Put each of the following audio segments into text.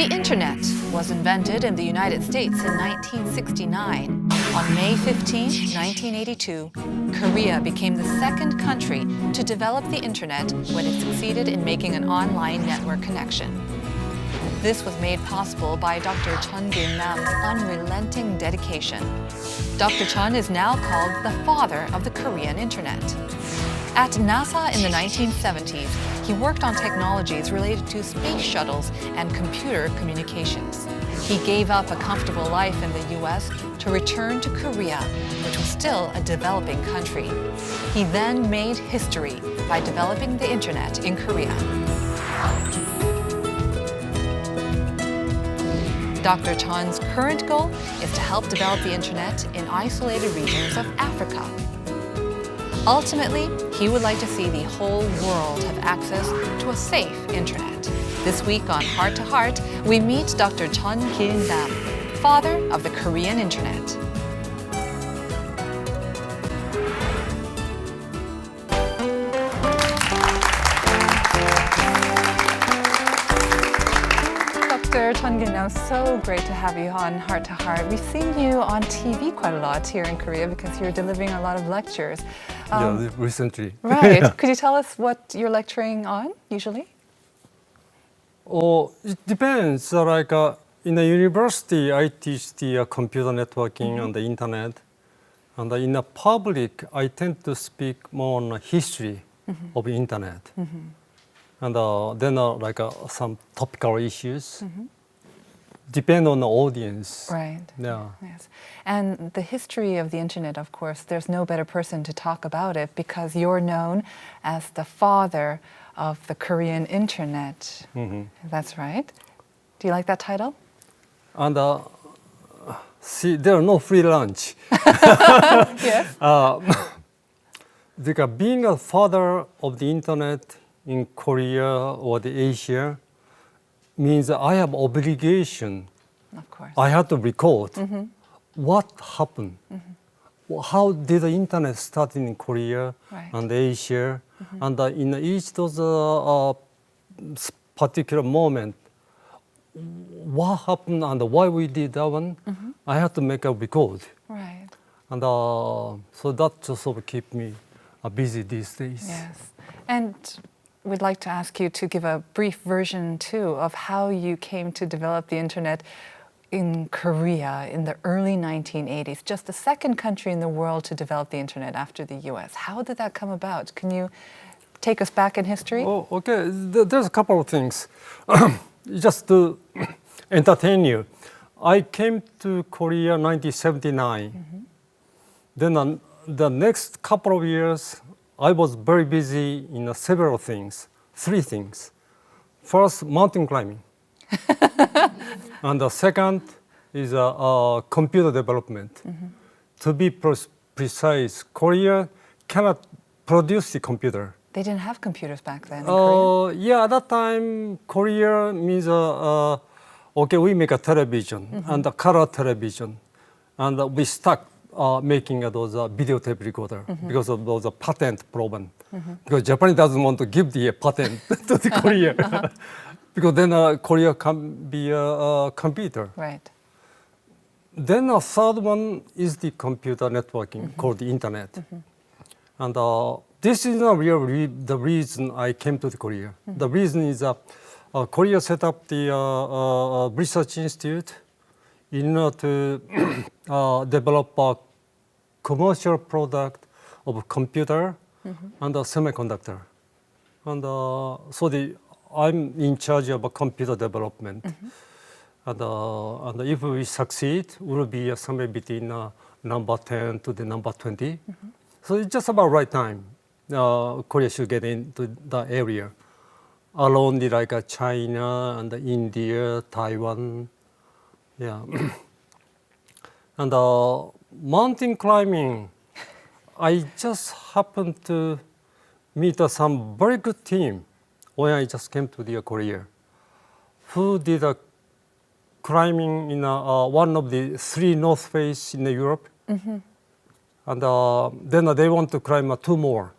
The Internet was invented in the United States in 1969. On May 15, 1982, Korea became the second country to develop the Internet when it succeeded in making an online network connection. This was made possible by Dr. Chon Kilnam's unrelenting dedication. Dr. Chon is now called the father of the Korean Internet. At NASA in the 1970s, he worked on technologies related to space shuttles and computer communications. He gave up a comfortable life in the US to return to Korea, which was still a developing country. He then made history by developing the Internet in Korea. Dr. Chon's current goal is to help develop the Internet in isolated regions of Africa. Ultimately, he would like to see the whole world have access to a safe Internet. This week on Heart to Heart, we meet Dr. Chon Kilnam, father of the Korean Internet. Dr. Chon Kilnam, so great to have you on Heart to Heart. We've seen you on TV quite a lot here in Korea because you're delivering a lot of lectures. Recently. Right. Could you tell us what you're lecturing on usually? It depends. In the university, I teach the computer networking and the internet. And in the public, I tend to speak more on history of the internet. And then some topical issues. Depend on the audience. Right. Yeah. Yes. And the history of the Internet, of course, there's no better person to talk about it because you're known as the father of the Korean Internet. That's right. Do you like that title? And see, there are no free lunch. Yes. Because being a father of the Internet in Korea or the Asia means I have obligation. Of course. I have to record what happened. How did the internet start in Korea and Asia, and in each of those particular moment, what happened and why we did that one. I have to make a record. Right. And so that just sort of keep me busy these days. Yes. And we'd like to ask you to give a brief version, too, of how you came to develop the Internet in Korea in the early 1980s, just the second country in the world to develop the Internet after the US. How did that come about? Can you take us back in history? Oh, okay. There's a couple of things. Just to entertain you, I came to Korea in 1979. Then the next couple of years, I was very busy in several things, 3 things. First, mountain climbing. And the second is computer development. To be precise, Korea cannot produce the computer. They didn't have computers back then in Korea? Yeah, at that time, Korea means, okay, we make a television and a color television. And we stuck making those videotape recorder because of those patent problem. Because Japan doesn't want to give the patent to the Korea. Because then Korea can be a computer. Right. Then a third one is the computer networking called the internet. And this is not really the reason I came to the Korea. The reason is Korea set up the research institute in order to develop a commercial product of computer and a semiconductor. And so I'm in charge of computer development. And if we succeed, we'll be somewhere between number 10 to the number 20. So it's just about right time. Korea should get into the area. Along the China and India, Taiwan. Yeah. And mountain climbing, I just happened to meet some very good team when I just came to the Korea, who did climbing in one of the 3 north face in Europe. And then they want to climb 2 more.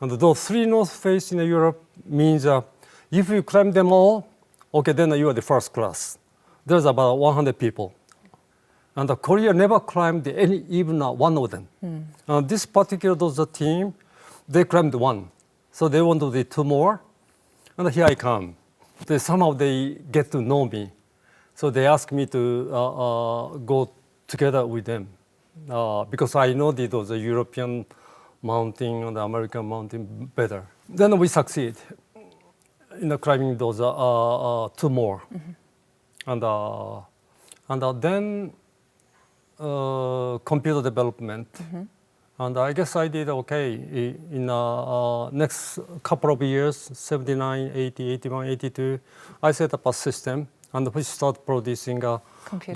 And those 3 north face in Europe means if you climb them all, okay, then you are the first class. There's about 100 people. And Korea never climbed any, even one of them. This particular team, they climbed one. So they want to do two more. And here I come. Somehow they get to know me. So they ask me to go together with them. Because I know those European mountain and the American mountain better. Then we succeed in climbing those two more. And then computer development. And I guess I did okay in next couple of years, 79, 80, 81, 82. I set up a system and we start producing the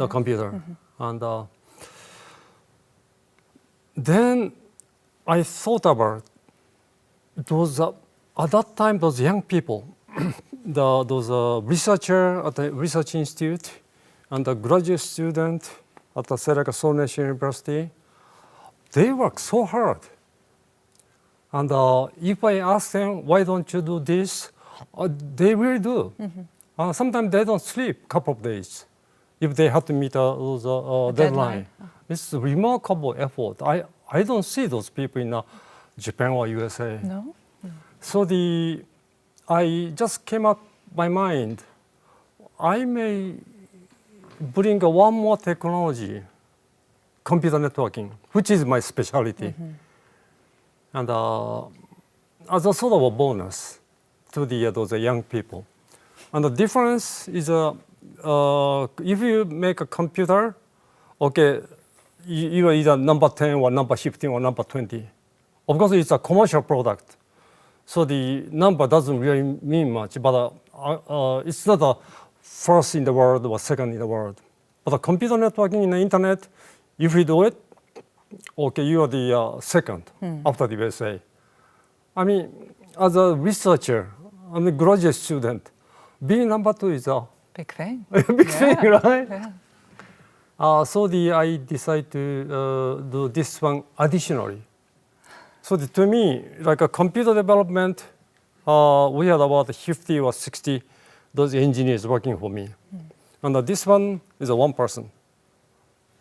computer. And then I thought about those, at that time, those young people, those researcher at the research institute and the graduate student at the Seoul National University, they work so hard. And if I ask them, why don't you do this? They really do. Sometimes they don't sleep a couple of days if they have to meet those deadline. It's a remarkable effort. I don't see those people in Japan or USA. No? So I just came up my mind, I may bring one more technology, computer networking, which is my specialty. And as a sort of a bonus to those young people. And the difference is if you make a computer, okay, you are either number 10 or number 15 or number 20. Of course, it's a commercial product. So the number doesn't really mean much, but it's not the first in the world or second in the world. But the computer networking in the internet, if you do it, okay, you are the second after the USA. I mean, as a researcher, I'm a graduate student, being number 2 is a big thing. big thing, right? Yeah. So I decided to do this one additionally. So to me, like a computer development, we had about 50 or 60 those engineers working for me. And this one is a one person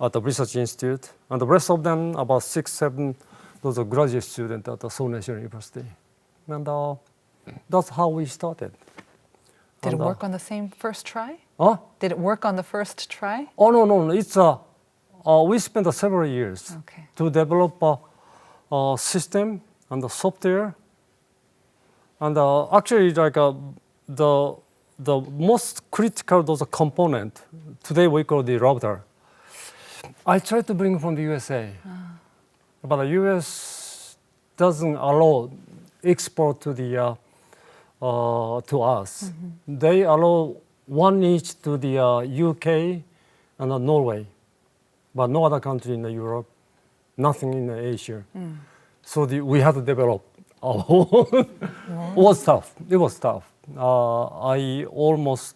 at the research institute, and the rest of them, about 6, 7, those are graduate students at the Seoul National University. And that's how we started. Did it work on the same first try? Huh? Did it work on the first try? Oh, no. It's we spent several years to develop a system and the software. And actually, like the most critical those component, today we call the router. I tried to bring from the USA, but the US doesn't allow export to the to us. They allow one each to the UK and Norway, but no other country in Europe, nothing in Asia. So we had to develop our own. It was tough. It was tough. I almost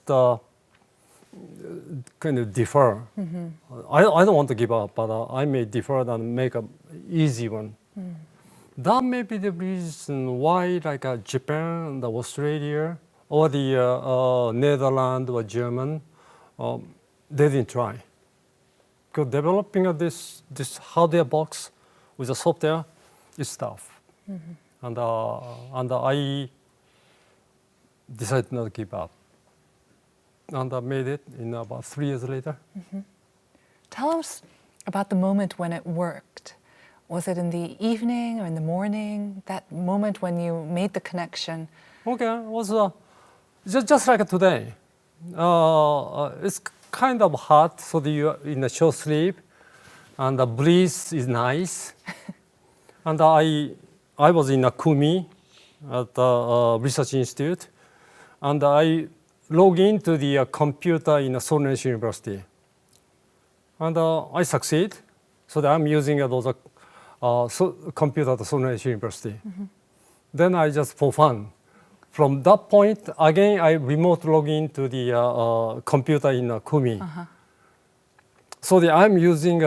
kind of defer. I don't want to give up, but I may defer and make an easy one. That may be the reason why, like Japan and Australia or the Netherlands or German, they didn't try. Because developing this hardware box with the software is tough. And I decided not to give up. And I made it in about 3 years later. Tell us about the moment when it worked. Was it in the evening or in the morning? That moment when you made the connection? Okay, it was just like today. It's kind of hot, so you're in a short sleep, and the breeze is nice. And I was in a Kumi at the research institute, and I log into the computer in Seoul National University. And I succeed, so that I'm using those computer at the Seoul National University. Then I just for fun. From that point, again, I remote log into the computer in Kumi. So I'm using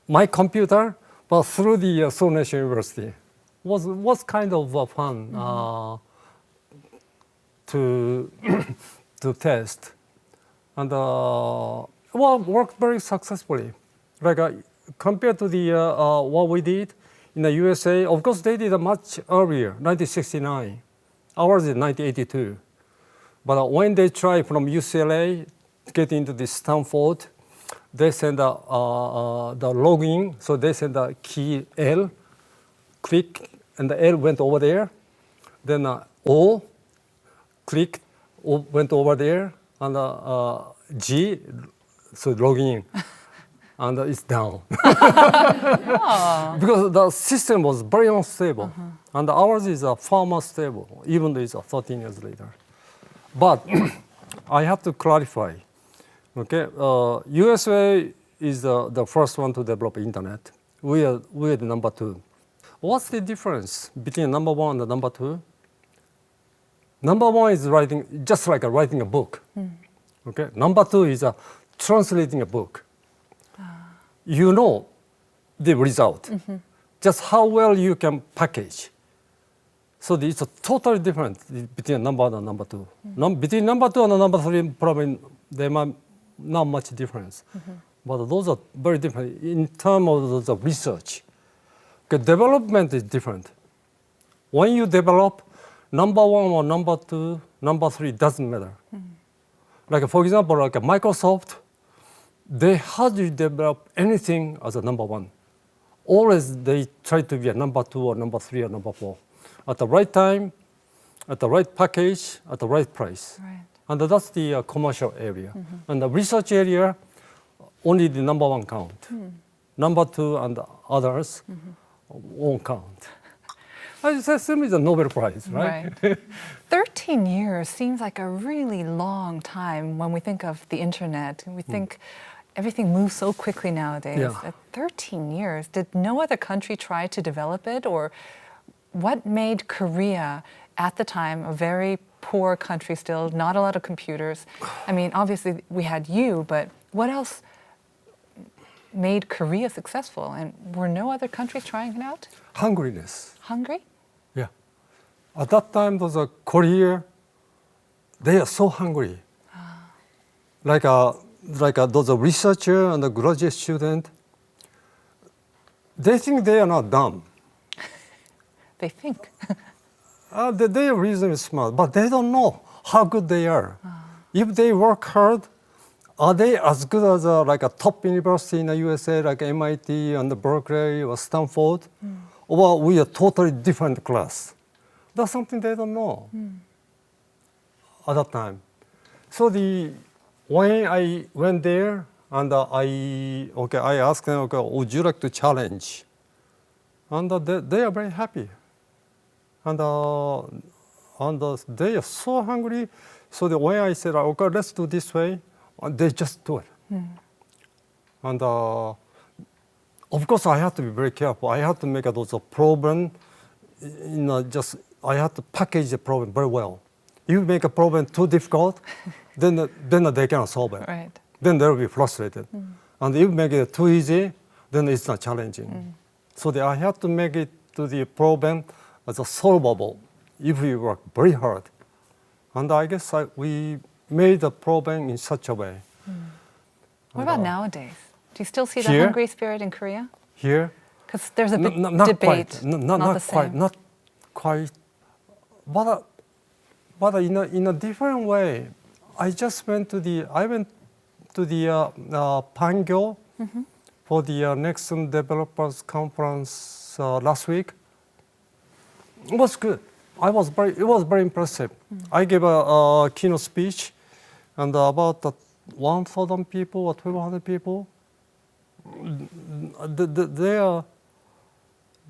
my computer, but through the Seoul National University. Was kind of fun to to test, and well, worked very successfully. Like compared to the what we did in the USA, of course they did it much earlier, 1969. Ours is 1982. But when they try from UCLA to get into the Stanford, they send the login, so they send the key L, click, and the L went over there. Then O, click, O went over there, and G, so login, and it's down. Because the system was very unstable, and ours is far more stable, even though it's 13 years later. But I have to clarify. Okay, USA is the first one to develop internet. We are the number two. What's the difference between number one and the number two? Number one is writing, just like writing a book. Okay, number two is translating a book. You know the result, just how well you can package. So it's a totally different between number one and number two. Between number two and number three, probably there might not much difference. But those are very different in terms of the research. Okay, development is different. When you develop, number one or number two, number three doesn't matter. Like for example, like Microsoft, they hardly develop anything as a number one. Always they try to be a number two or number three or number four. At the right time, at the right package, at the right price. Right. And that's the commercial area. And the research area, only the number one count. Number two and the others won't count. It's simply the Nobel Prize, right? 13 years seems like a really long time when we think of the internet. We think everything moves so quickly nowadays. Yeah. At 13 years, did no other country try to develop it? Or what made Korea, at the time, a very poor country still, not a lot of computers? I mean, obviously we had you, but what else made Korea successful? And were no other countries trying it out? Hungriness. Hungry? Yeah. At that time, those Korea, they are so hungry. Like those researcher and the graduate student, they think they are not dumb. They think. They are reasonably smart, but they don't know how good they are. If they work hard, are they as good as like a top university in the USA, like MIT and Berkeley or Stanford? Or we are totally different class? That's something they don't know at that time. So when I went there and I asked them, okay, would you like to challenge? And they are very happy. And they are so hungry. So when I said, okay, let's do this way, they just do it. And of course, I have to be very careful. I have to make those problem, I have to package the problem very well. If you make a problem too difficult, then they cannot solve it. Right. Then they'll be frustrated. And if you make it too easy, then it's not challenging. So I have to make it to the problem as a solvable if we work very hard. And I guess we made the problem in such a way. What about nowadays? Do you still see the Here? hungry spirit in Korea? Here, Because there's a big not debate. quite, not the same. not quite, but in a different way. I went to the Pangyo for the Nexon Developers Conference last week. It was good. It was very impressive. I gave a keynote speech, and about 1,000 people or 1,200 people.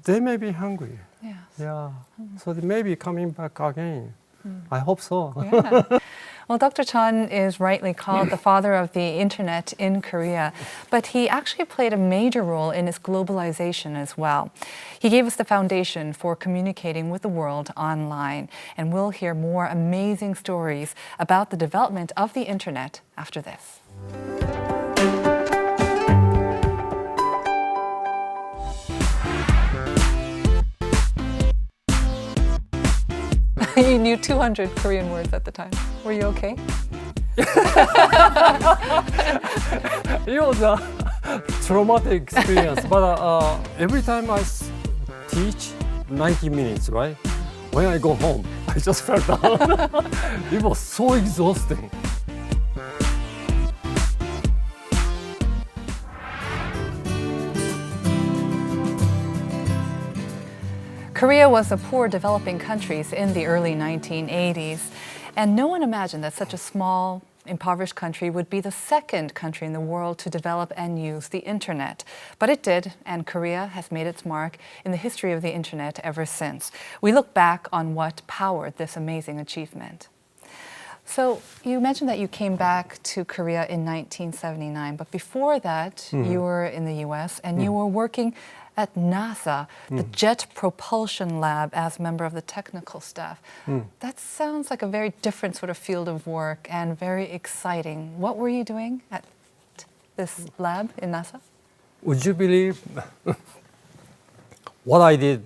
They may be hungry. Yes. Yeah. So they may be coming back again. I hope so. Yeah. Well, Dr. Chon is rightly called the father of the internet in Korea, but he actually played a major role in its globalization as well. He gave us the foundation for communicating with the world online, and we'll hear more amazing stories about the development of the internet after this. You knew 200 Korean words at the time. Were you okay? It was a traumatic experience, but every time teach 90 minutes, right? When I go home, I just fell down. It was so exhausting. Korea was a poor developing country in the early 1980s, and no one imagined that such a small, impoverished country would be the second country in the world to develop and use the internet. But it did, and Korea has made its mark in the history of the internet ever since. We look back on what powered this amazing achievement. So you mentioned that you came back to Korea in 1979, but before that, you were in the US and you were working at NASA, the Jet Propulsion Lab, as member of the technical staff. That sounds like a very different sort of field of work and very exciting. What were you doing at this lab in NASA? Would you believe what I did?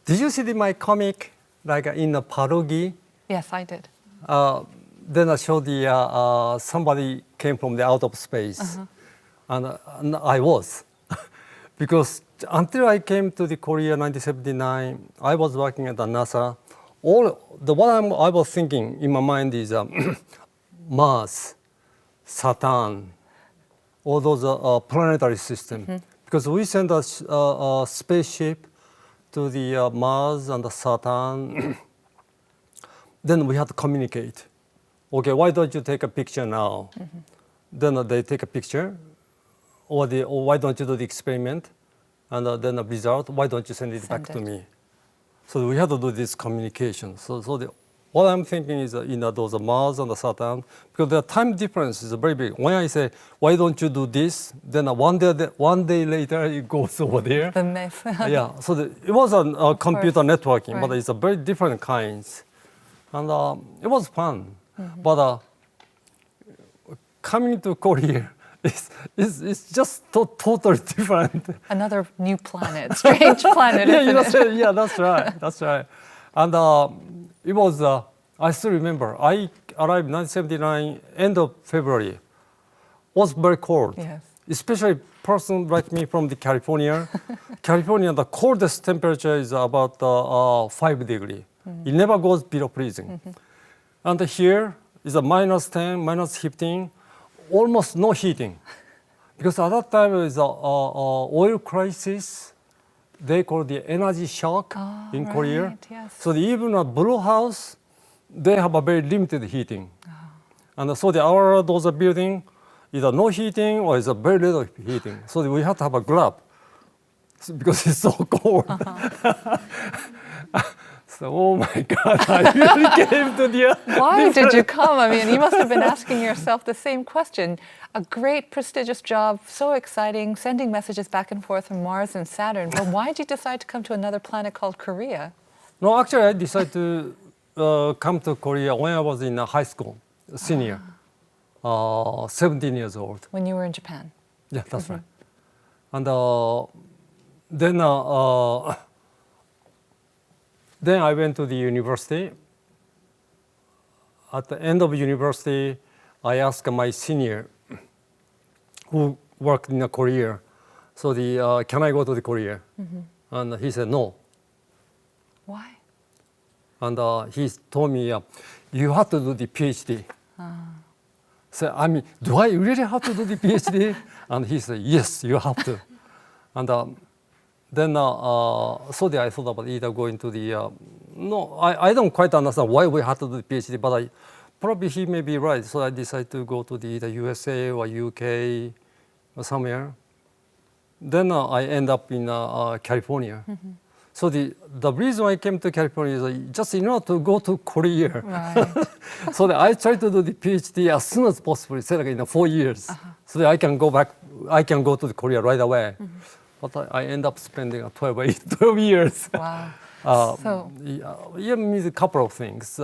Did you see my comic, like in a parogi? Yes, I did. Then I showed somebody came from the out of space, and I was. Because until I came to the Korea in 1979, I was working at the NASA. I was thinking in my mind is Mars, Saturn, all those planetary systems. Because we sent a spaceship to the Mars and the Saturn. Then we had to communicate. Okay, why don't you take a picture now? Then they take a picture. Or why don't you do the experiment? And then the result, why don't you send it back to me? So we had to do this communication. What I'm thinking is, those Mars and the Saturn, because the time difference is very big. When I say, why don't you do this? Then one day later, it goes over there. The myth. Yeah, so it was a computer networking, but it's a very different kinds. And it was fun. But coming to Korea, it's just totally different. Another new planet, strange planet, isn't it? Yeah, that's right. That's right. And it was, I still remember, I arrived 1979, end of February. It was very cold. Yes. Especially a person like me from the California. California, the coldest temperature is about 5 degrees. It never goes below freezing. And here is a -10, -15. Almost no heating, because at that time is oil crisis. They call the energy shock in Korea. Yes. So even a blue house, they have a very limited heating, and so those building either no heating or is a very little heating. So we have to have a glove because it's so cold. So, oh my God, I really came to the... Why did you come? I mean, you must have been asking yourself the same question. A great, prestigious job, so exciting, sending messages back and forth from Mars and Saturn. But why did you decide to come to another planet called Korea? No, actually, I decided to come to Korea when I was in high school, senior, 17 years old. When you were in Japan? Yeah, that's right. And then I went to the university. At the end of university, I asked my senior, who worked in Korea, so can I go to the Korea? And he said no. Why? And he told me, you have to do the PhD. So I mean, do I really have to do the PhD? And he said, yes, you have to. And then I thought about either going to the, I don't quite understand why we had to do the PhD, but probably he may be right. So I decided to go to the USA or UK or somewhere. Then I end up in California. So the reason I came to California is just in order to go to Korea. Right. So I tried to do the PhD as soon as possible, say like in 4 years, so that I can go back, I can go to Korea right away. But I end up spending 12 years. Wow. So Yeah, means a couple of things.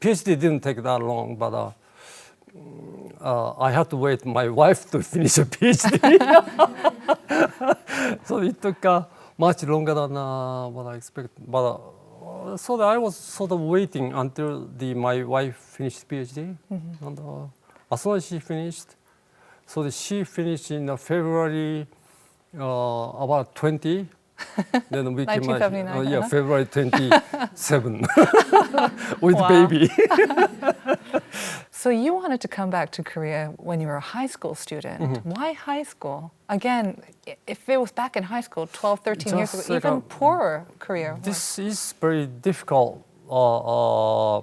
PhD didn't take that long, but I had to wait my wife to finish a PhD. So it took much longer than what I expected. But so that I was sort of waiting until my wife finished PhD. And as soon as she finished, so that she finished in February about 20. Then we came 1979, yeah, February 27 with Wow. baby. So you wanted to come back to Korea when you were a high school student. Why high school? Again, if it was back in high school 12, 13 years Just ago, like even poorer Korea. This is very difficult. I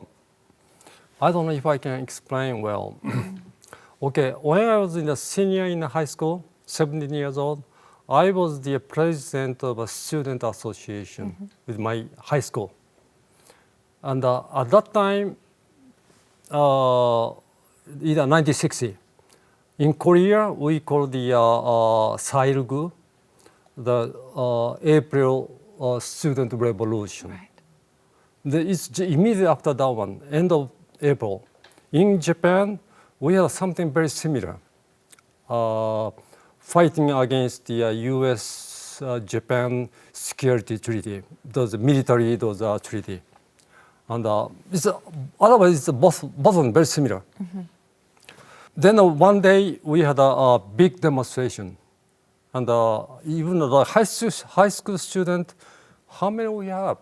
don't know if I can explain well. Okay, when I was in a senior in high school, 17 years old, I was the president of a student association with my high school. And at that time, either 1960, in Korea, we call the Sailgu, the April student revolution. Right. It's immediately after that one, end of April. In Japan, we had something very similar, fighting against the U.S.-Japan security treaty, those military treaty. And otherwise, it's both of them very similar. Then one day, we had a big demonstration. And even the high school student, how many we have?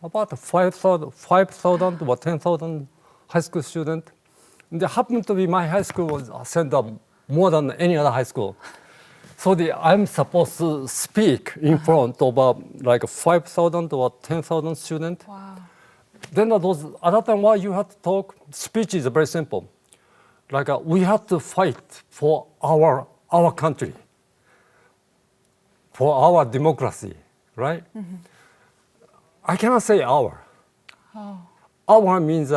About 5,000 or 10,000 high school students. And they happened to be my high school was sent up more than any other high school. So I'm supposed to speak in front of like 5,000 or 10,000 students. Wow. Then at that time, why you have to talk? Speech is very simple. Like we have to fight for our country, for our democracy, right? I cannot say our. Oh, Our means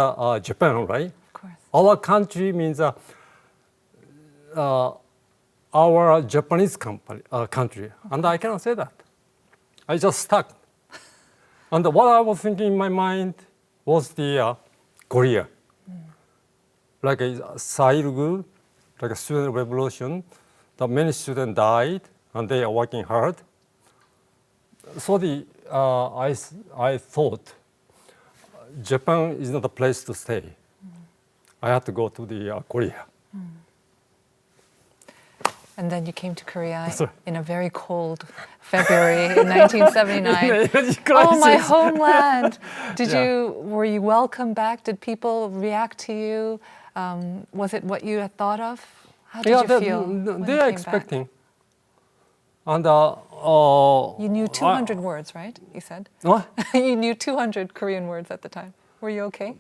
Japan, right? of course. Our country means our Japanese country, and I cannot say that. I just stuck. And what I was thinking in my mind was the Korea, like a Sailgu, like a student revolution. That many students died, and they are working hard. So I thought Japan is not a place to stay. I had to go to the Korea. And then you came to Korea Sorry. in a very cold February in 1979. Energy Oh, my crisis. homeland! Yeah. Were you welcomed back? Did people react to you? Was it what you had thought of? How did you feel? when They you are came expecting. back? And You knew 200 words, right? You said. What? You knew 200 Korean words at the time. Were you okay?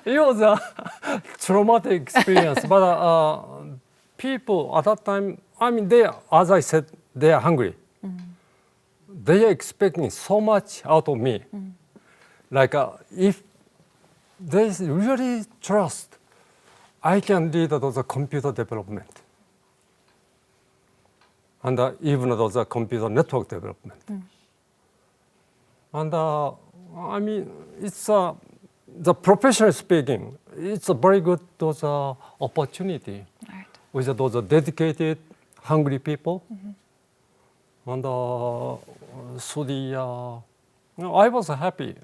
It was a traumatic experience, but people at that time, I mean, as I said, they are hungry. They are expecting so much out of me. Like if they really trust, I can lead those computer development. And even those computer network development. And I mean, it's the professional speaking. It's a very good opportunity Right. with those dedicated, hungry people. And so I was happy,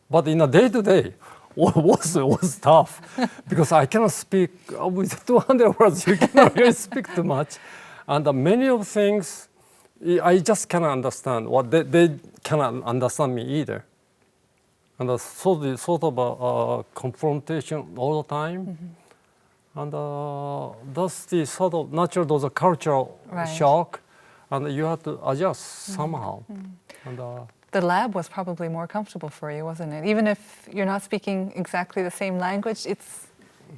but in a day-to-day, was tough because I cannot speak with 200 words. You cannot really speak too much, and many of things I just cannot understand. What they cannot understand me either. And so the sort of a confrontation all the time. And that's the sort of natural, those cultural Right. shock, and you have to adjust somehow. And The lab was probably more comfortable for you, wasn't it? Even if you're not speaking exactly the same language,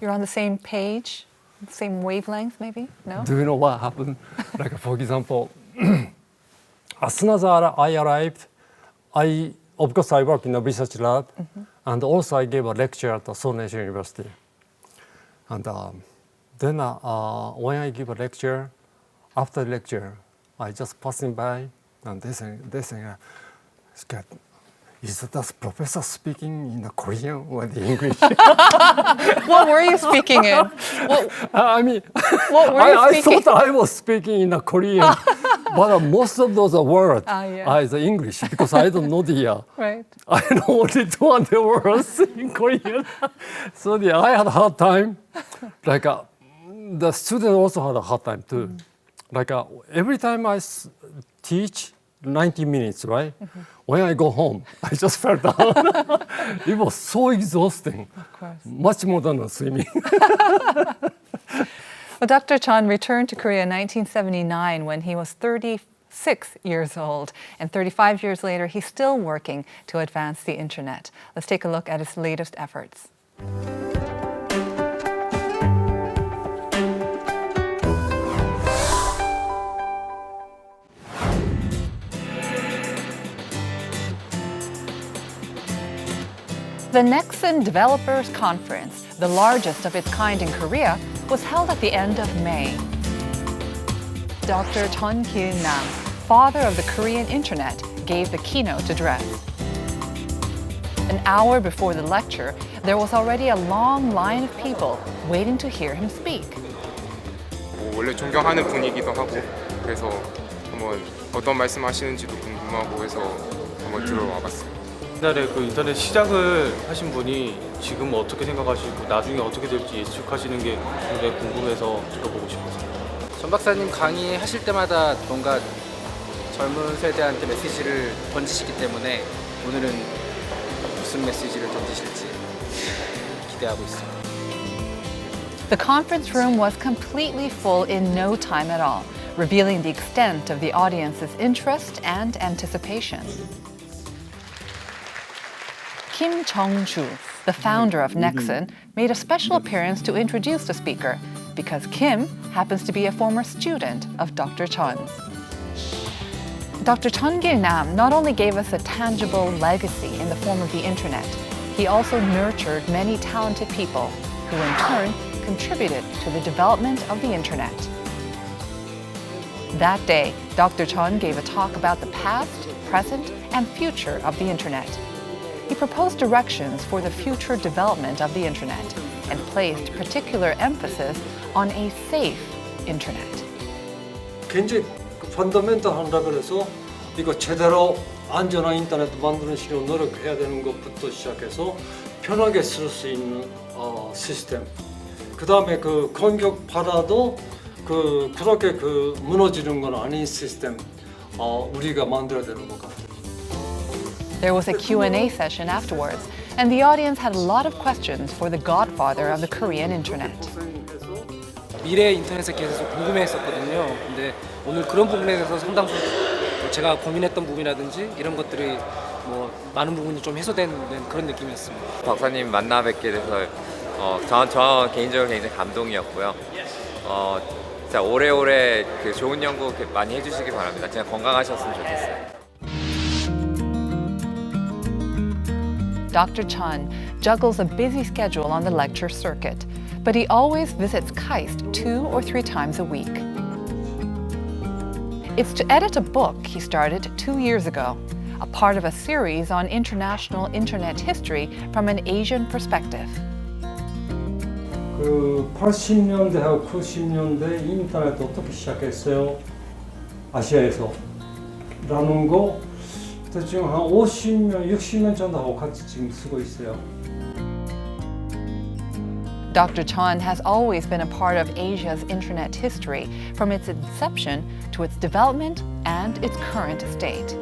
you're on the same page, same wavelength, maybe? No? do you know what happened? Like for example, as soon as I arrived, of course I work in a research lab, and also I gave a lecture at the Seoul National University. And then when I give a lecture, after the lecture, I just passing by, and they say, "Scott, is that professor speaking in the Korean or the English?" What were you speaking in? I mean, What were you I speaking? thought I was speaking in a Korean, but most of those words yeah. are the English because I don't know the. Right. I know only 200 words in Korean, so I had a hard time. Like the student also had a hard time too. Like every time I teach 90 minutes, right? When I go home, I just fell down. It was so exhausting. Of course. Much more than swimming. Well, Dr. Chon returned to Korea in 1979 when he was 36 years old. And 35 years later, he's still working to advance the internet. Let's take a look at his latest efforts. The Nexon Developers Conference, the largest of its kind in Korea, was held at the end of May. Dr. Chon Kilnam, father of the Korean internet, gave the keynote address. An hour before the lecture, there was already a long line of people waiting to hear him speak. 원래 존경하는 분이기도 하고 그래서 한번 어떤 말씀하시는지도 궁금하고 해서 한번 들어와 봤어요. 옛날에 그 인터넷 시작을 하신 분이 지금 어떻게 생각하시고 나중에 어떻게 될지 예측하시는 게 굉장히 궁금해서 들어보고 싶었어요. 전 박사님 강의하실 때마다 뭔가 젊은 세대한테 메시지를 던지시기 때문에 오늘은 무슨 메시지를 던지실지 기대하고 있습니다. The conference room was completely full in no time at all, revealing the extent of the audience's interest and anticipation. Kim Jong-ju, the founder of Nexon, made a special appearance to introduce the speaker because Kim happens to be a former student of Dr. Chon's. Dr. Chon Kilnam not only gave us a tangible legacy in the form of the internet, he also nurtured many talented people who in turn contributed to the development of the internet. That day, Dr. Chon gave a talk about the past, present, and future of the internet. He proposed directions for the future development of the internet and placed particular emphasis on a safe internet. 굉장히 펀더멘탈 한다고 해서 이거 제대로 안전한 인터넷 만드는 식으로 노력해야 되는 것부터 시작해서 편하게 쓸 수 있는 시스템. 그 다음에 그 공격 받아도 그렇게 무너지는 건 아닌 시스템 우리가 만들어야 되는 것 같아요. There was a Q&A session afterwards, and the audience had a lot of questions for the godfather of the Korean internet. 미래 인터넷에 대해서 궁금해했었거든요. 근데 오늘 그런 부분에 대해서 상당수 제가 고민했던 부분이라든지 이런 것들이 뭐 많은 부분이 좀 해소된 그런 느낌이었습니다. 박사님 만나 뵙게 돼서 저 개인적으로 굉장히 감동이었고요. 진짜 오래오래 그 좋은 연구 많이 해주시기 바랍니다. 진짜 건강하셨으면 좋겠어요. Dr. Chon juggles a busy schedule on the lecture circuit, but he always visits KAIST 2 or 3 times a week. It's to edit a book he started 2 years ago, a part of a series on international internet history from an Asian perspective. 그 80년대하고 90년대 인터넷 어떻게 시작했어요? 아시아에서 라는 거 지금 한 50년, 60년 전하고 같이 지금 쓰고 있어요. Dr. Chon has always been a part of Asia's internet history, from its inception to its development and its current state.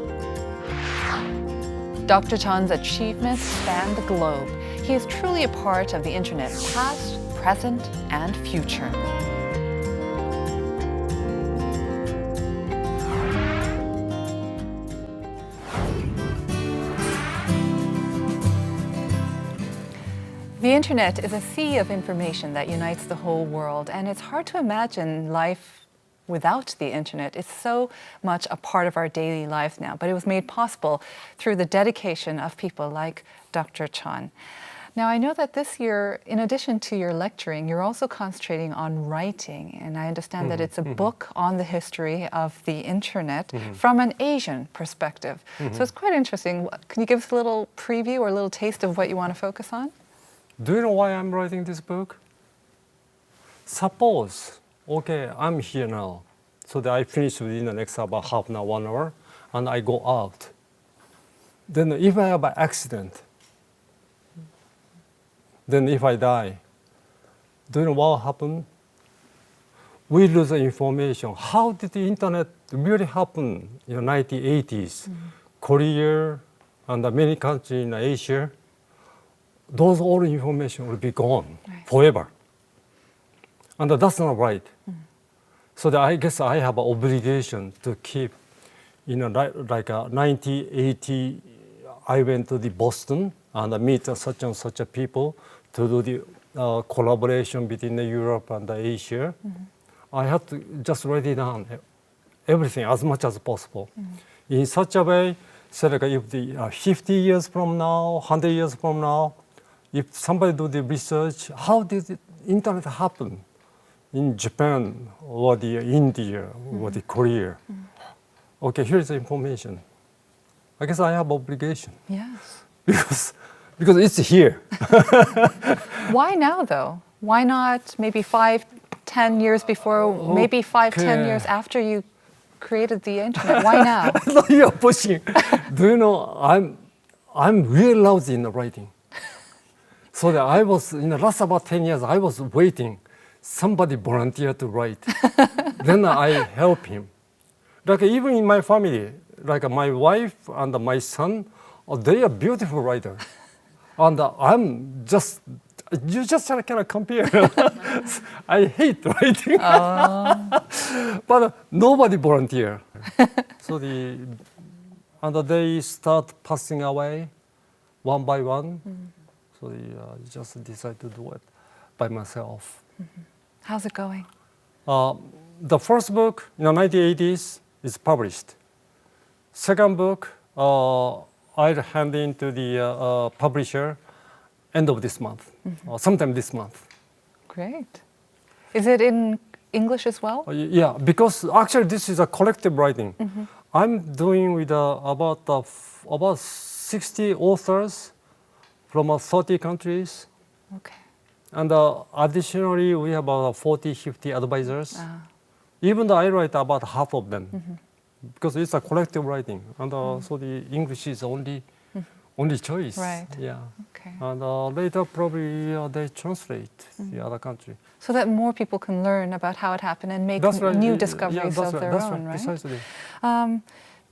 Dr. Chon's achievements span the globe. He is truly a part of the internet's past, present, and future. The internet is a sea of information that unites the whole world, and it's hard to imagine life without the internet. It's so much a part of our daily lives now, but it was made possible through the dedication of people like Dr. Chon. Now, I know that this year, in addition to your lecturing, you're also concentrating on writing, and I understand that it's a book on the history of the internet from an Asian perspective. So it's quite interesting. Can you give us a little preview or a little taste of what you want to focus on? Do you know why I'm writing this book? Suppose, okay, I'm here now. so that I finish within the next about half an hour, 1 hour, and I go out. Then if I have an accident, then if I die, do you know what happened? We lose the information. How did the internet really happen in the 1980s? Korea and many countries in Asia, those all information will be gone forever. And that's not right. So that I guess I have an obligation to keep, like 1980, I went to the Boston and meet such and such a people to do the collaboration between the Europe and the Asia. I have to just write it down, everything as much as possible. In such a way, so like if the 50 years from now, 100 years from now, if somebody do the research, how did the internet happen in Japan or the India or the Korea? Okay, here's the information. I guess I have obligation. Yes. Because it's here. Why now, though? Why not maybe 5, 10 years before, maybe 5, 10 years after you created the internet? Why now? No, you're pushing. Do you know, I'm really lousy in the writing. So that I was, in the last about 10 years, I was waiting. Somebody volunteer to write. Then I help him. Like even in my family, like my wife and my son, they are beautiful writers. And I'm just, you just cannot compare. I hate writing. But nobody volunteer. So and they start passing away one by one. So I just decided to do it by myself. How's it going? The first book in the 1980s is published. Second book, I'll hand in to the publisher end of this month, or sometime this month. Great. Is it in English as well? Yeah, because actually this is a collective writing. I'm doing with about 60 authors from 30 countries. Okay. And additionally, we have about 40, 50 advisors. Even though I write about half of them, because it's a collective writing, and so the English is only choice. Right. Yeah. Okay. And later probably they translate the other country. So that more people can learn about how it happened and make That's right. new Yeah, discoveries that's of their that's own, right? Precisely.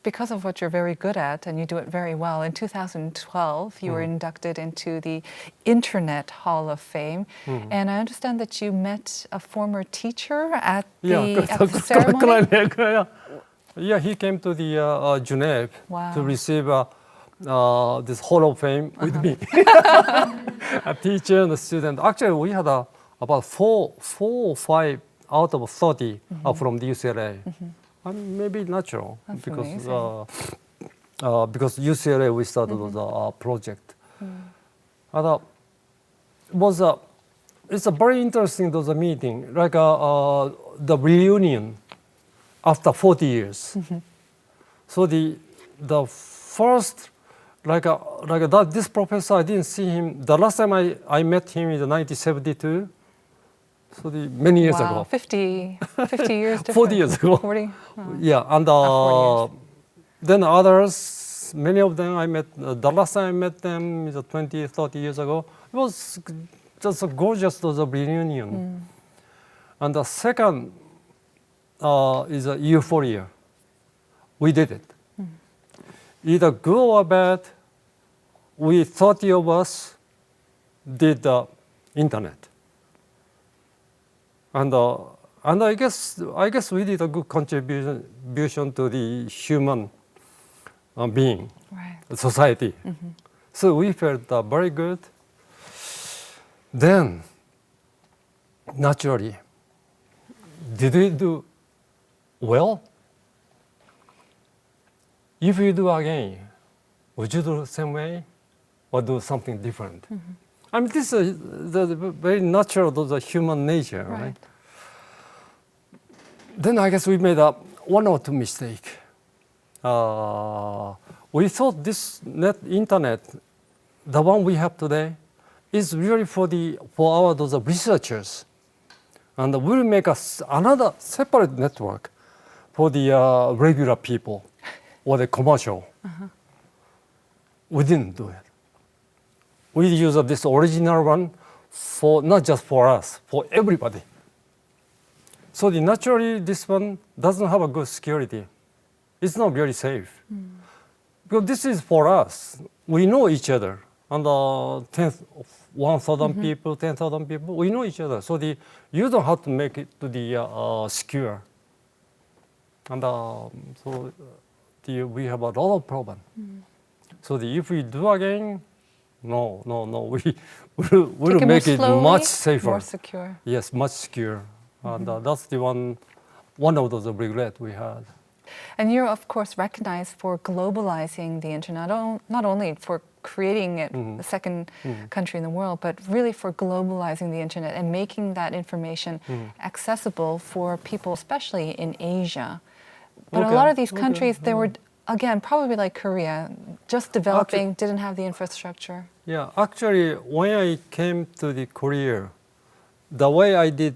Because of what you're very good at, and you do it very well, in 2012 you were inducted into the Internet Hall of Fame, and I understand that you met a former teacher at the ceremony. Yeah, he came to the Geneva to receive this Hall of Fame with me. A teacher and a student. Actually, we had about four or five out of 30 are from the UCLA. Maybe natural. That's Because UCLA we started with a project. And it's a very interesting meeting, like the reunion after 40 years. So the first, this professor, I didn't see him. The last time I met him in 1972. So many years ago. 50 years different. 40 years ago. 40? Yeah, and 40 then others, many of them I met, the last time I met them is 20, 30 years ago. It was just a gorgeous reunion. And the second is a euphoria. We did it. Either good or bad, we 30 of us did the internet. And I guess we did a good contribution to the human being, society. So we felt very good. Then, naturally, did we do well? If you do again, would you do the same way or do something different? I mean, this is the very natural of the human nature, right? Then I guess we made one or two mistakes. We thought this internet, the one we have today, is really for those researchers, and we'll make another separate network for the regular people or the commercial. We didn't do it. We use this original one for not just for us, for everybody. So naturally, this one doesn't have a good security. It's not very safe. Because this is for us. We know each other. And 1,000 people, 10,000 people, we know each other. So you don't have to make it to the secure. And we have a lot of problem. So if we do again, no, we will make it much safer. More secure. Yes, much secure. And that's the one of those regrets we had. And you're, of course, recognized for globalizing the internet, not only for creating it the second country in the world, but really for globalizing the internet and making that information accessible for people, especially in Asia. But a lot of these countries, they were, again, probably like Korea, just developing, didn't have the infrastructure. Yeah, actually, when I came to the Korea, the way I did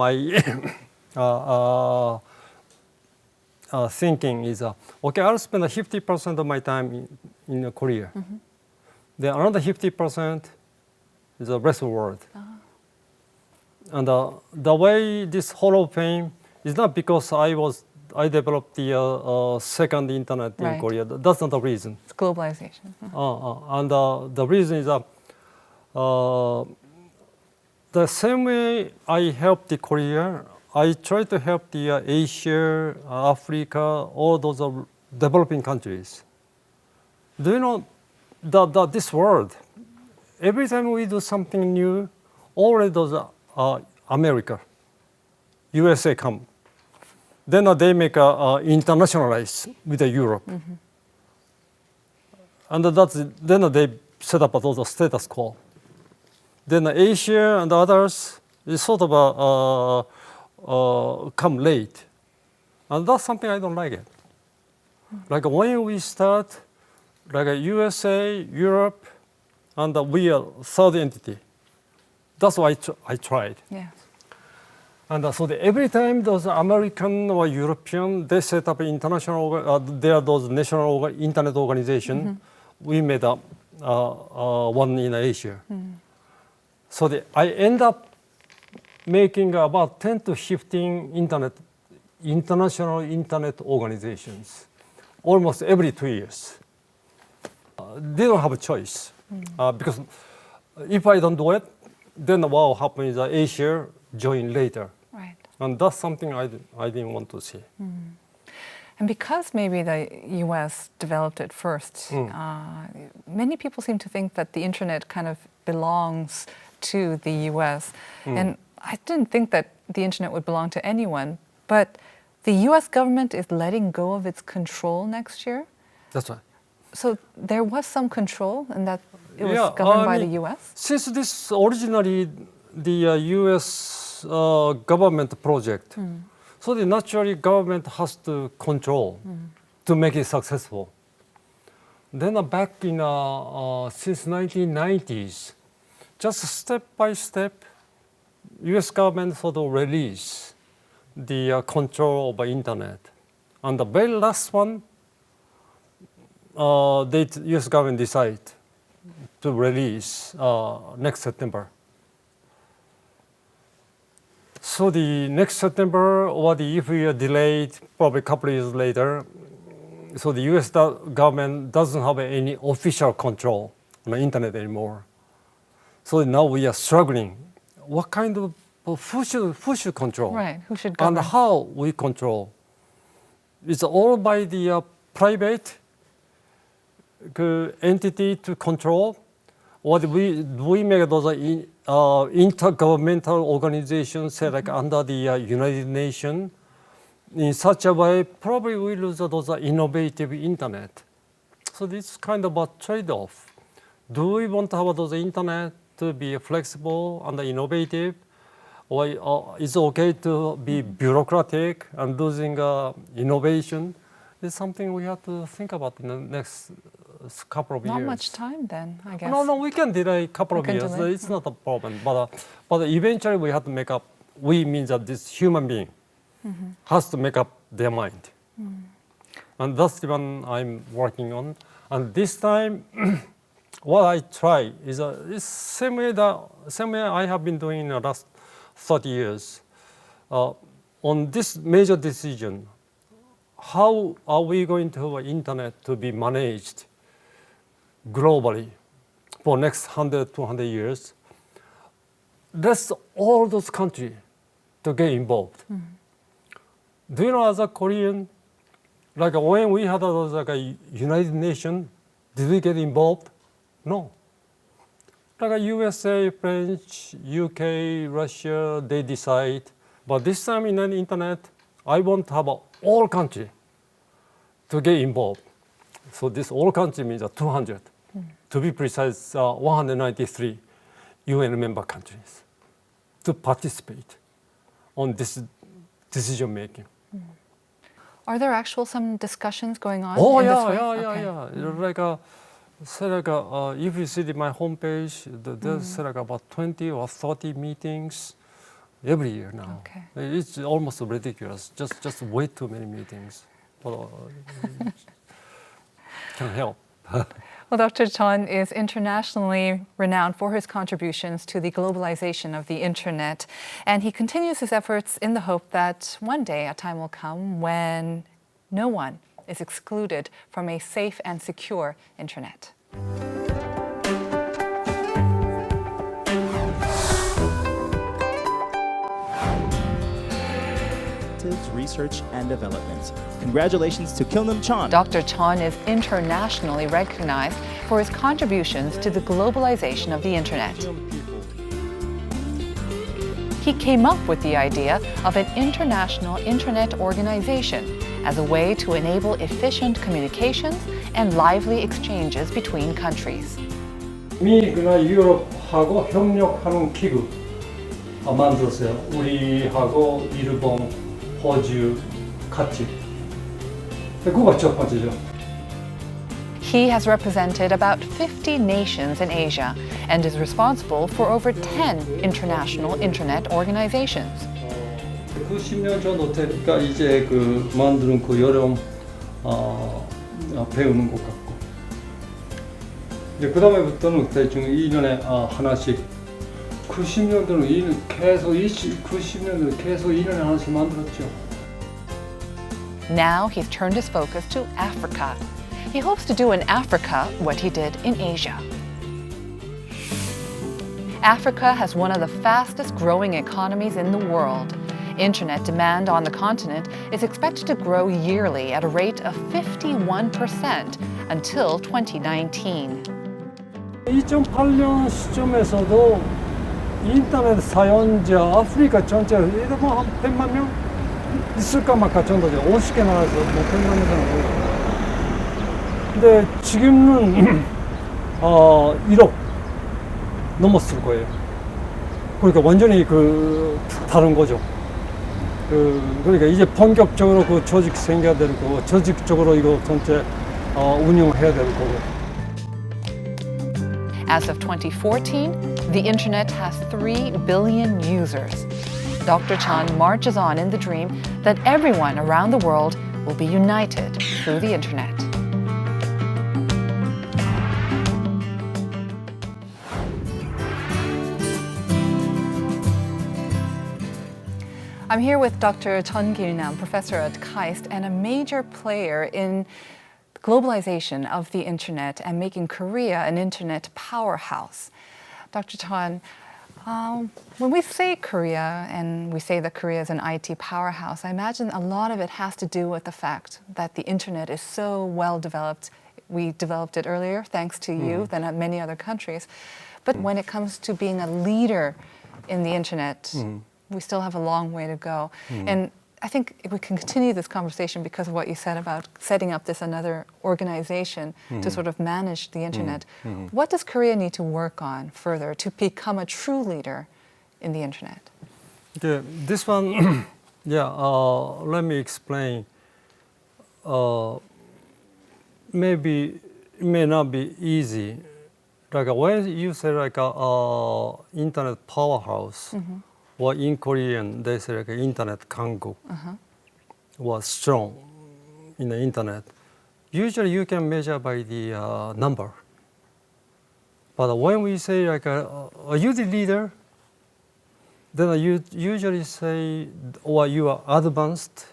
my thinking is, okay, I'll spend 50% of my time in Korea. Then another 50% is the rest of the world. And the way this Hall of Fame is not because I developed the second internet in Korea. That's not the reason. It's globalization. And the reason is the same way I helped the Korea, I try to help the Asia, Africa, all those developing countries. Do you know that this world, every time we do something new, already those America, USA come. Then they make internationalize with the Europe. And then they set up a status quo. Then Asia and others is sort of come late. And that's something I don't like it. Like when we start, like USA, Europe, and we are third entity. That's why I tried. Yes. And so every time those American or European, they set up international, there are those national internet organization, we made up one in Asia. So I end up making about 10 to 15 international internet organizations, almost every 2 years. They don't have a choice, because if I don't do it, then what will happen is Asia join later. Right. And that's something I didn't want to see. And because maybe the US developed it first, many people seem to think that the internet kind of belongs to the US. And I didn't think that the internet would belong to anyone, but the US government is letting go of its control next year. That's right. So there was some control and that it was governed by the US? Since this originally the US government project, so the naturally government has to control to make it successful. Then back in since 1990s, just step by step, US government sort of release the control of the internet. And the very last one, the US government decide to release next September. So the next September, or if we are delayed, probably a couple of years later, so the US government doesn't have any official control on the internet anymore. So now we are struggling. What kind of, who should control? Right, who should govern? And how we control? It's all by the private entity to control, or do we make those intergovernmental organizations, say like under the United Nations, in such a way, probably we lose those innovative internet. So this is kind of a trade-off. Do we want to have those internet to be flexible and innovative, or is it okay to be bureaucratic and losing innovation? It's something we have to think about in the next couple of years. Not much time then, I guess. No, we can delay a couple of years. Delay. It's not a problem. But eventually we have to make up. We means that this human being, has to make up their mind. And that's the one I'm working on. And this time, what I try is same way I have been doing in the last 30 years. On this major decision, how are we going to have internet to be managed globally for next 100, 200 years? Let's all those countries to get involved. Do you know, as a Korean, like when we had like a United Nations, did we get involved? No. Like a USA, French, UK, Russia, they decide. But this time in the internet, I want to have all countries to get involved. So this all country means 200. To be precise, 193 UN member countries to participate on this decision making. Are there some discussions going on? Oh in yeah, this way? yeah. If you see my homepage, there's about 20 or 30 meetings every year now. Okay. It's almost ridiculous. Just way too many meetings. But can help. Well, Dr. Chon is internationally renowned for his contributions to the globalization of the internet, and he continues his efforts in the hope that one day a time will come when no one is excluded from a safe and secure internet. Research and development. Congratulations to Kilnam Chon. Dr. Chon is internationally recognized for his contributions to the globalization of the internet. He came up with the idea of an international internet organization as a way to enable efficient communications and lively exchanges between countries. 미나 유럽하고 협력하는 기구 만들었어요. 우리하고 일본, 호주 같이. 그거가 첫 번째죠. He has represented about 50 nations in Asia and is responsible for over 10 international internet organizations. 90년 정도 되니까 이제 만드는 요령 배우는 것 같고. 이제 그 다음에부터는 대충 2년에 하나씩. 90년대는 계속 90년대 계속 2년에 하나씩 만들었죠. Now he's turned his focus to Africa. He hopes to do in Africa what he did in Asia. Africa has one of the fastest growing economies in the world. Internet demand on the continent is expected to grow yearly at a rate of 51% until 2019. 2008년 시점에서도 인터넷 사용자 아프리카 전체로 한 100만 명 있을까 말까 정도죠. 50개 나라에서 100만 명 정도. 근데 지금은 1억 넘었을 거예요. 그러니까 완전히 다른 거죠. 그러니까 이제 본격적으로 조직 생겨야 되는 거고, 조직적으로 이거 전체 운영해야 되는 거고. As of 2014, the internet has 3 billion users. Dr. Chon marches on in the dream that everyone around the world will be united through the internet. I'm here with Dr. Chon Kilnam, professor at KAIST and a major player in globalization of the internet and making Korea an internet powerhouse. Dr. Chon, when we say Korea and we say that Korea is an IT powerhouse, I imagine a lot of it has to do with the fact that the internet is so well developed. We developed it earlier thanks to you than at many other countries. But when it comes to being a leader in the internet, we still have a long way to go. And I think we can continue this conversation because of what you said about setting up this another organization to sort of manage the internet. What does Korea need to work on further to become a true leader in the internet? Okay, this one, let me explain. Maybe it may not be easy. Like when you say like internet powerhouse, or in Korean, they say like internet 강국 was strong in the internet. Usually you can measure by the number. But when we say like, are you the leader? Then you usually say, or you are advanced.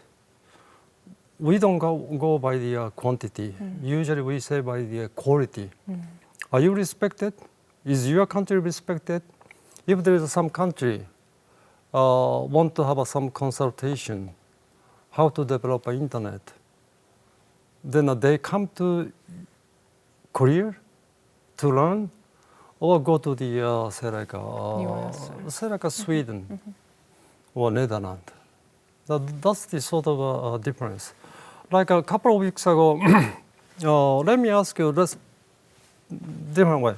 We don't go by the quantity. Usually we say by the quality. Are you respected? Is your country respected? If there is some country want to have some consultation, how to develop an internet, then they come to Korea to learn, or go to the say like Sweden or Netherlands. That's the sort of difference. Like a couple of weeks ago, let me ask you this different way.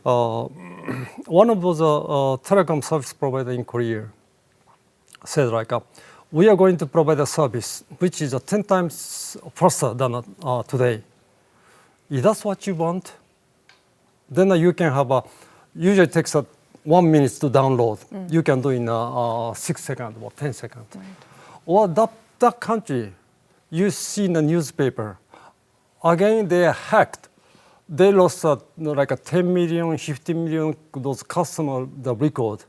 One of those telecom service provider in Korea said like, we are going to provide a service which is 10 times faster than today. If that's what you want, then you can have usually takes 1 minute to download. You can do in 6 seconds or 10 seconds. Right. Or that country, you see in the newspaper, again they are hacked. They lost like a 10 million, 15 million those customer the record.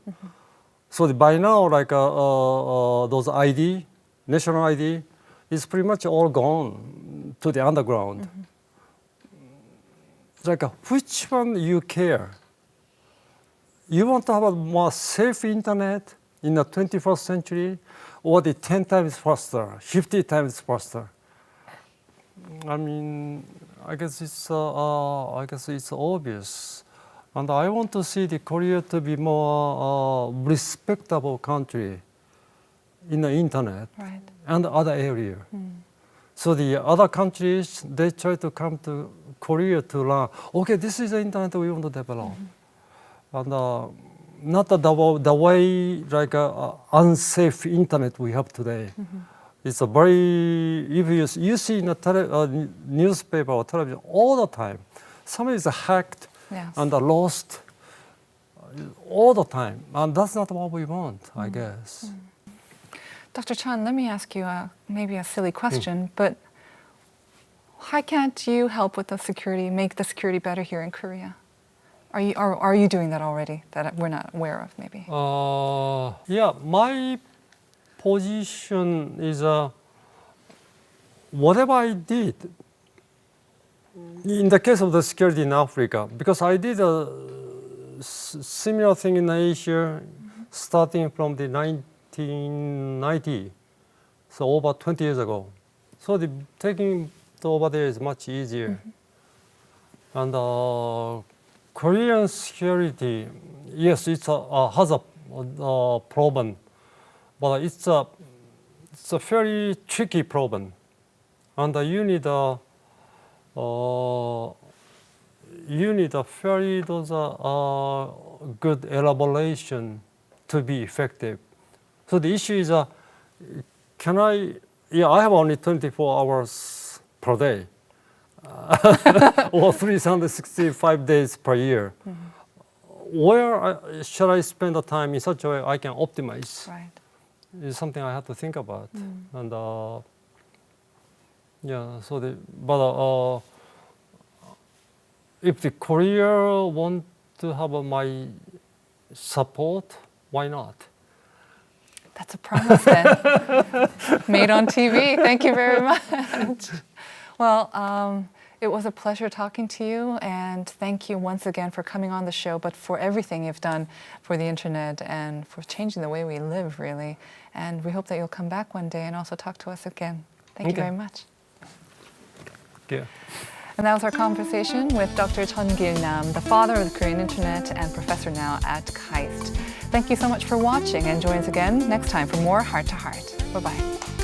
So by now, like those ID, national ID, is pretty much all gone to the underground. Like which one you care? You want to have a more safe internet in the 21st century, or the 10 times faster, 50 times faster? I mean, I guess it's obvious, and I want to see the Korea to be more respectable country in the internet and other area. So the other countries, they try to come to Korea to learn. Okay, this is the internet we want to develop, and not the way like unsafe internet we have today. It's a very, if you see in a newspaper or television all the time, somebody is hacked and lost all the time. And that's not what we want, I guess. Dr. Chon, let me ask you maybe a silly question, but why can't you help with the security, make the security better here in Korea? Are you doing that already that we're not aware of, maybe? Yeah, my position is whatever I did in the case of the security in Africa, because I did a similar thing in Asia starting from the 1990, so over 20 years ago. So taking over there is much easier. And Korean security, yes, it has a problem. But it's a very tricky problem, and you need a very good elaboration to be effective. So the issue is, can I? Yeah, I have only 24 hours per day, or 365 days per year. Where shall I spend the time in such a way I can optimize? Right. Is something I have to think about, and yeah. So if the Korea want to have my support, why not? That's a promise then. Made on TV. Thank you very much. Well, it was a pleasure talking to you, and thank you once again for coming on the show, but for everything you've done for the internet and for changing the way we live, really. And we hope that you'll come back one day and also talk to us again. Thank you very much. Yeah. And that was our conversation with Dr. Chon Kilnam, the father of the Korean internet and professor now at KAIST. Thank you so much for watching, and join us again next time for more Heart to Heart. Bye-bye.